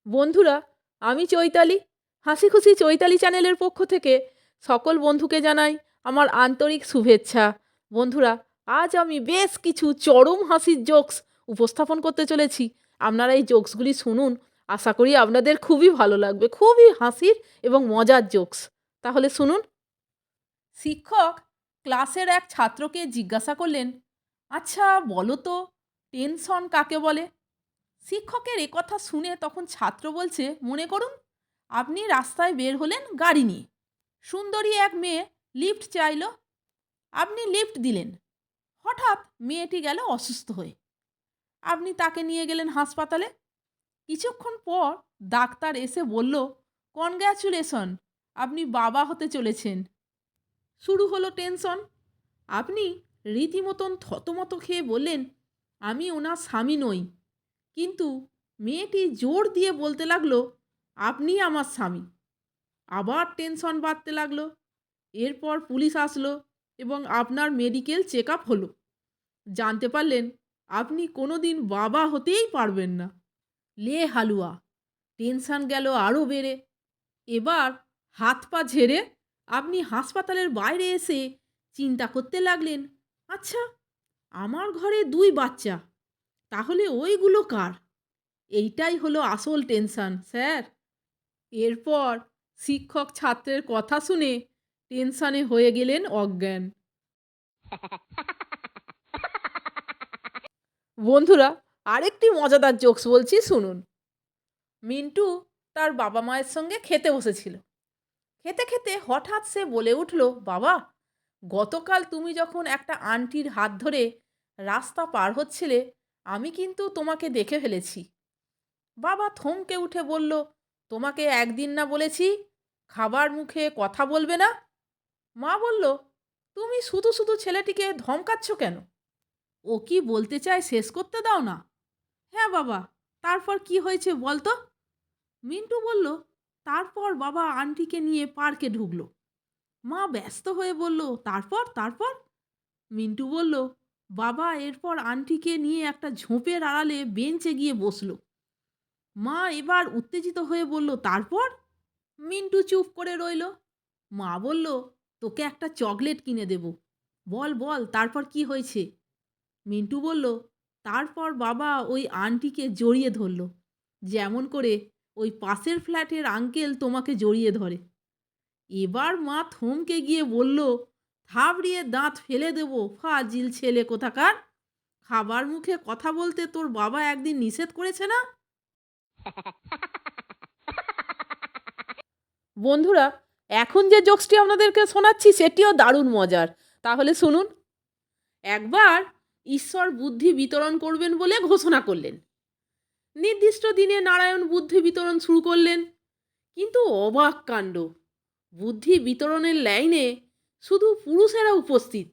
বন্ধুরা, আমি চৈতালি। হাসি খুশি চৈতালি চ্যানেলের পক্ষ থেকে সকল বন্ধুকে জানাই আমার আন্তরিক শুভেচ্ছা। বন্ধুরা, আজ আমি বেশ কিছু চরম হাসির জোকস উপস্থাপন করতে চলেছি। আপনারা এই জোকসগুলি শুনুন। আশা করি আপনাদের খুবই ভালো লাগবে। খুবই হাসির এবং মজার জোকস। তাহলে শুনুন। শিক্ষক ক্লাসের এক ছাত্রকে জিজ্ঞাসা করলেন, আচ্ছা বলো তো, টেনশন কাকে বলে? শিক্ষকের একথা শুনে তখন ছাত্র বলছে, মনে করুন আপনি রাস্তায় বের হলেন গাড়ি নিয়ে। সুন্দরী এক মেয়ে লিফট চাইল, আপনি লিফট দিলেন। হঠাৎ মেয়েটি গেল অসুস্থ হয়ে, আপনি তাকে নিয়ে গেলেন হাসপাতালে। কিছুক্ষণ পর ডাক্তার এসে বলল, কনগ্র্যাচুলেশন, আপনি বাবা হতে চলেছেন। শুরু হলো টেনশন। আপনি রীতিমতন থতমত খেয়ে বললেন, আমি ওনার স্বামী নই। কিন্তু মেয়েটি জোর দিয়ে বলতে লাগলো, আপনি আমার স্বামী। আবার টেনশন বাড়তে লাগলো। এরপর পুলিশ আসলো এবং আপনার মেডিকেল চেক আপ হলো। জানতে পারলেন আপনি কোনো দিন বাবা হতেই পারবেন না। লে হালুয়া! টেনশন গেল আরও বেড়ে। এবার হাত পা ঝেড়ে আপনি হাসপাতালের বাইরে এসে চিন্তা করতে লাগলেন, আচ্ছা আমার ঘরে 2 বাচ্চা, তাহলে ওইগুলো কার? এইটাই হলো আসল টেনশন স্যার। এরপর শিক্ষক ছাত্রের কথা শুনে টেনশনে হয়ে গেলেন অজ্ঞান। বন্ধুরা, আরেকটি মজাদার জোকস বলছি শুনুন। মিন্টু তার বাবা মায়ের সঙ্গে খেতে বসেছিল। খেতে খেতে হঠাৎ সে বলে উঠল, বাবা, গতকাল তুমি যখন একটা আন্টির হাত ধরে রাস্তা পার হচ্ছিলে, আমি কিন্তু তোমাকে দেখে ফেলেছি। বাবা থমকে উঠে বলল, তোমাকে একদিন না বলেছি খাবার মুখে কথা বলবে না? মা বলল, তুমি শুধু শুধু ছেলেটিকে ধমকাচ্ছ কেন? ও কি বলতে চায় শেষ করতে দাও না। হ্যাঁ বাবা, তারপর কি হয়েছে বল তো? মিন্টু বলল, তারপর বাবা আন্টিকে নিয়ে পার্কে ঢুকলো। মা ব্যস্ত হয়ে বলল, তারপর তারপর? মিন্টু বলল, বাবা এরপর আন্টিকে নিয়ে একটা ঝোপের আড়ালে বেঞ্চে গিয়ে বসলো। মা এবার উত্তেজিত হয়ে বলল, তারপর? মিন্টু চুপ করে রইল। মা বলল, তোকে একটা চকলেট কিনে দেব, বল বল তারপর কি হয়েছে? মিন্টু বলল, তারপর বাবা ওই আন্টিকে জড়িয়ে ধরল, যেমন করে ওই পাশের ফ্ল্যাটের আঙ্কেল তোমাকে জড়িয়ে ধরে। এবার মা থমকে গিয়ে বলল, থাবড়িয়ে দাঁত ফেলে দেবো, ফাজিল ছেলে কোথাকার! খাবার মুখে কথা বলতে তোর বাবা একদিন নিষেধ করেছে না? বন্ধুরা, এখন যে জোকসটি আপনাদেরকে শোনাচ্ছি সেটিও দারুণ মজার। তাহলে শুনুন। একবার ঈশ্বর বুদ্ধি বিতরণ করবেন বলে ঘোষণা করলেন। নির্দিষ্ট দিনে নারায়ণ বুদ্ধি বিতরণ শুরু করলেন। কিন্তু অবাক কাণ্ড, বুদ্ধি বিতরণের লাইনে শুধু পুরুষেরা উপস্থিত,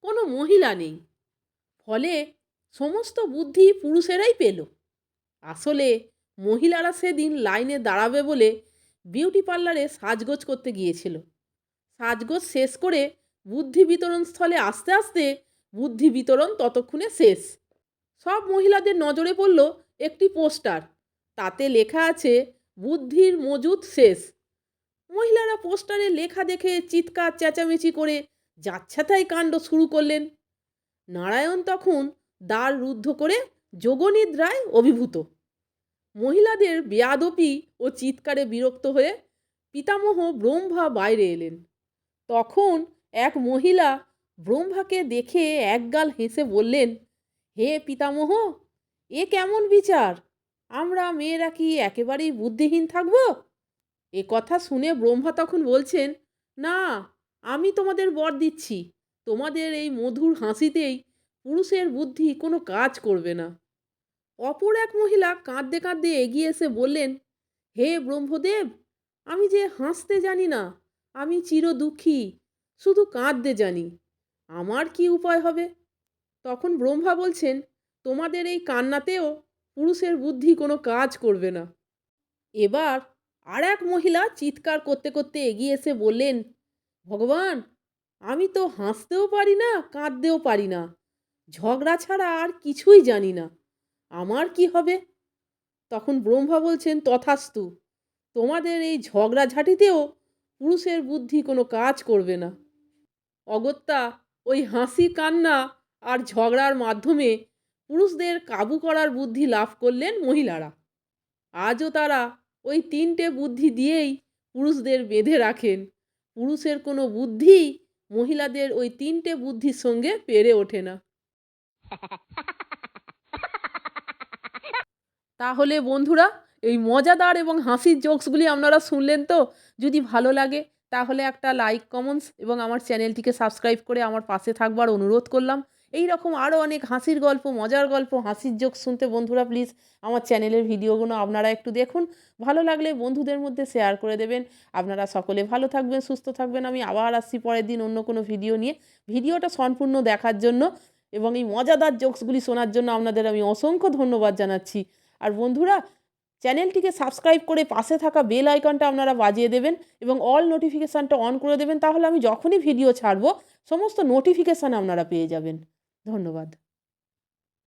কোনো মহিলা নেই। ফলে সমস্ত বুদ্ধি পুরুষেরাই পেল। আসলে মহিলারা সেদিন লাইনে দাঁড়াবে বলে বিউটি পার্লারে সাজগোজ করতে গিয়েছিল। সাজগোজ শেষ করে বুদ্ধি বিতরণ স্থলে আসতে আসতে বুদ্ধি বিতরণ ততক্ষণে শেষ। সব মহিলাদের নজরে পড়ল একটি পোস্টার, তাতে লেখা আছে, বুদ্ধির মজুদ শেষ। মহিলারা পোস্টারে লেখা দেখে চিৎকার চেঁচামেচি করে যাচ্ছেতাই কাণ্ড শুরু করলেন। নারায়ণ তখন দ্বার রুদ্ধ করে যোগনিদ্রায় অভিভূত। মহিলাদের বেয়াদপি ও চিৎকারে বিরক্ত হয়ে পিতামহ ব্রহ্মা বাইরে এলেন। তখন এক মহিলা ব্রহ্মাকে দেখে একগাল হেসে বললেন, হে পিতামহ, এ কেমন বিচার? আমরা মেয়েরা কি একেবারেই বুদ্ধিহীন থাকব? এ কথা শুনে ব্রহ্মা তখন বলছেন, না, আমি তোমাদের বর দিচ্ছি, তোমাদের এই মধুর হাসিতেই পুরুষের বুদ্ধি কোনো কাজ করবে না। অপর এক মহিলা কাঁদতে কাঁদতে এগিয়ে এসে বললেন, হে ব্রহ্মদেব, আমি যে হাসতে জানি না, আমি চির দুঃখী, শুধু কাঁদতে জানি, আমার কি উপায় হবে? তখন ব্রহ্মা বলছেন, তোমাদের এই কান্নাতেও পুরুষের বুদ্ধি কোনো কাজ করবে না। এবার আর এক মহিলা চিৎকার করতে করতে এগিয়ে এসে বললেন, ভগবান, আমি তো হাসতেও পারি না, কাঁদতেও পারি না, ঝগড়া ছাড়া আর কিছুই জানি না, আমার কি হবে? তখন ব্রহ্মা বলছেন, তথাস্তু, তোমাদের এই ঝগড়াঝাঁটিতেও পুরুষের বুদ্ধি কোনো কাজ করবে না। অগত্যা ওই হাসি কান্না আর ঝগড়ার মাধ্যমে পুরুষদের কাবু করার বুদ্ধি লাভ করলেন মহিলারা। আজও তারা ওই 3টে বুদ্ধি দিয়েই পুরুষদের বেঁধে রাখেন। পুরুষের কোনো বুদ্ধিই মহিলাদের ওই 3টে বুদ্ধির সঙ্গে পেরে ওঠে না। তাহলে বন্ধুরা, এই মজাদার এবং হাসির জোকসগুলি আপনারা শুনলেন তো? যদি ভালো লাগে তাহলে একটা লাইক, কমেন্টস এবং আমার চ্যানেলটিকে সাবস্ক্রাইব করে আমার পাশে থাকবার অনুরোধ করলাম। এই রকম আরও অনেক হাসির গল্প, মজার গল্প, হাসির জোকস শুনতে বন্ধুরা প্লিজ আমার চ্যানেলের ভিডিওগুলো আপনারা একটু দেখুন। ভালো লাগলে বন্ধুদের মধ্যে শেয়ার করে দেবেন। আপনারা সকলে ভালো থাকবেন, সুস্থ থাকবেন। আমি আবার আসছি পরের দিন অন্য কোনো ভিডিও নিয়ে। ভিডিওটা সম্পূর্ণ দেখার জন্য এবং এই মজাদার জোকসগুলি শোনার জন্য আপনাদের আমি অসংখ্য ধন্যবাদ জানাচ্ছি। আর বন্ধুরা, চ্যানেলটিকে সাবস্ক্রাইব করে পাশে থাকা বেল আইকনটা আপনারা বাজিয়ে দেবেন এবং অল নোটিফিকেশানটা অন করে দেবেন। তাহলে আমি যখনই ভিডিও ছাড়ব সমস্ত নোটিফিকেশান আপনারা পেয়ে যাবেন। ধন্যবাদ।